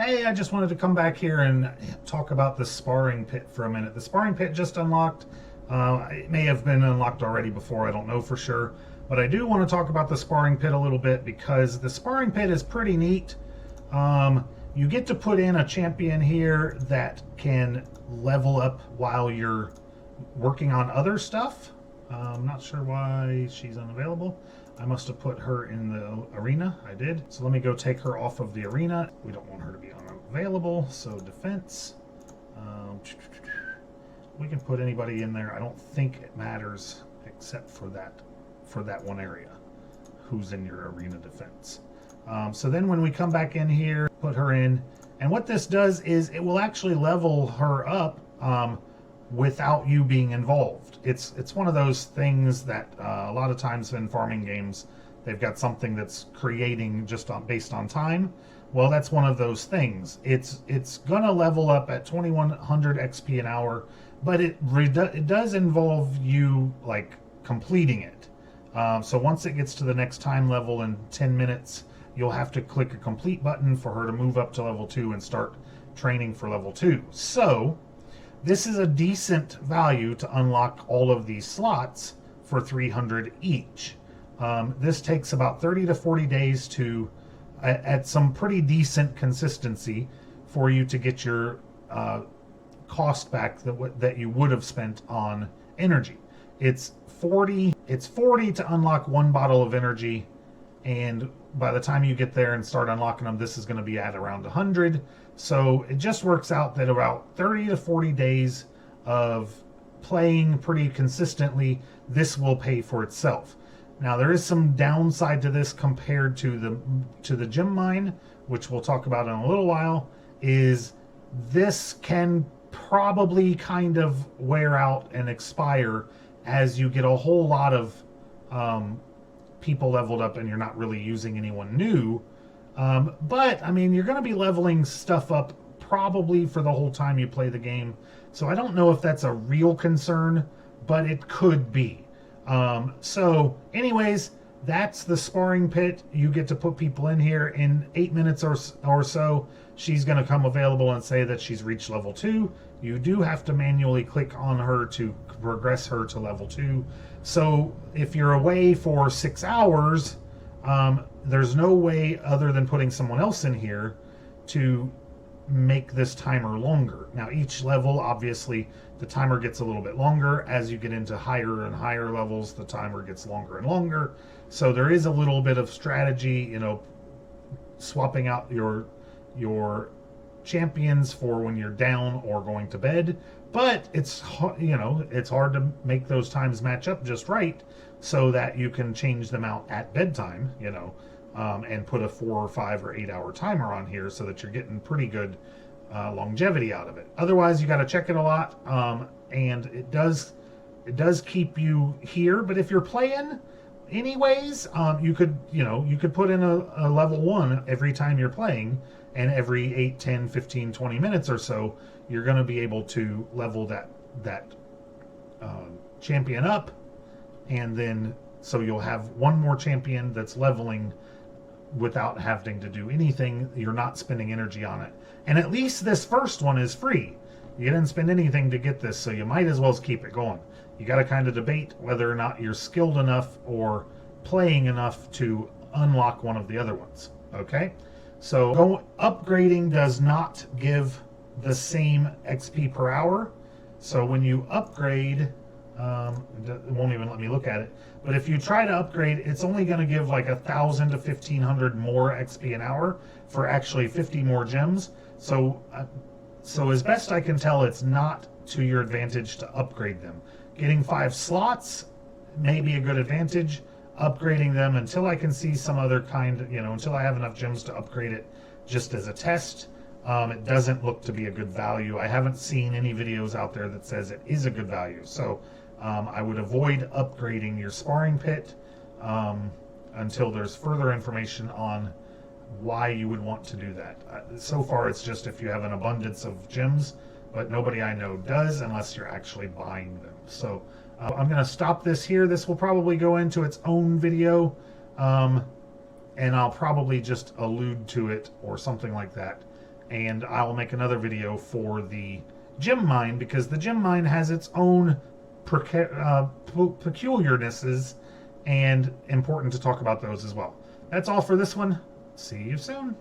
Hey, I just wanted to come back here and talk about the sparring pit for a minute. The sparring pit just unlocked. It may have been unlocked already before, I don't know for sure. But I do want to talk about the sparring pit a little bit because the sparring pit is pretty neat. You get to put in a champion here that can level up while you're working on other stuff. I'm not sure why she's unavailable. I must have put her in the arena. I did. So let me go take her off of the arena. We don't want her to be unavailable. So defense. We can put anybody in there. I don't think it matters except for that one area. Who's in your arena defense. So then when we come back in here, put her in. And what this does is it will actually level her up without you being involved. It's one of those things that a lot of times in farming games, they've got something that's creating just based on time. Well, that's one of those things. It's gonna level up at 2100 XP an hour, but it does involve you like completing it. So once it gets to the next time level in 10 minutes, you'll have to click a complete button for her to move up to level 2 and start training for level 2. So this is a decent value to unlock all of these slots for 300 each. This takes about 30 to 40 days to, at some pretty decent consistency, for you to get your cost back that you would have spent on energy. It's 40 to unlock one bottle of energy, and by the time you get there and start unlocking them, this is going to be at around 100. So it just works out that about 30 to 40 days of playing pretty consistently, this will pay for itself. Now there is some downside to this compared to the gem mine, which we'll talk about in a little while, is this can probably kind of wear out and expire as you get a whole lot of people leveled up and you're not really using anyone new. But I mean, you're going to be leveling stuff up probably for the whole time you play the game. So I don't know if that's a real concern, but it could be. So anyways, that's the sparring pit. You get to put people in here in 8 minutes or so. She's going to come available and say that she's reached level 2. You do have to manually click on her to progress her to level 2. So if you're away for 6 hours, there's no way other than putting someone else in here to make this timer longer. Now each level, obviously, the timer gets a little bit longer. As you get into higher and higher levels, the timer gets longer and longer. So there is a little bit of strategy, swapping out your champions for when you're down or going to bed. But it's hard to make those times match up just right so that you can change them out at bedtime, and put a 4 or 5 or 8 hour timer on here so that you're getting pretty good longevity out of it. Otherwise, you got to check it a lot, and it does keep you here. But if you're playing anyways, you could put in a level 1 every time you're playing, and every 8, 10, 15, 20 minutes or so, you're going to be able to level that champion up, and then so you'll have one more champion that's leveling without having to do anything. You're not spending energy on it. And at least this first one is free. You didn't spend anything to get this, so you might as well keep it going. You got to kind of debate whether or not you're skilled enough or playing enough to unlock one of the other ones. Okay? So upgrading does not give the same XP per hour. So when you upgrade, it won't even let me look at it. But if you try to upgrade, it's only going to give like 1,000 to 1,500 more XP an hour for actually 50 more gems. So as best I can tell, it's not to your advantage to upgrade them. Getting 5 slots may be a good advantage. Upgrading them until I can see some other kind, until I have enough gems to upgrade it just as a test, it doesn't look to be a good value. I haven't seen any videos out there that says it is a good value. So I would avoid upgrading your sparring pit until there's further information on why you would want to do that. So far, it's just if you have an abundance of gems, but nobody I know does unless you're actually buying them. So I'm going to stop this here. This will probably go into its own video, and I'll probably just allude to it or something like that And I'll make another video for the gem mine, because the gem mine has its own peculiarnesses, and important to talk about those as well. That's all for this one. See you soon.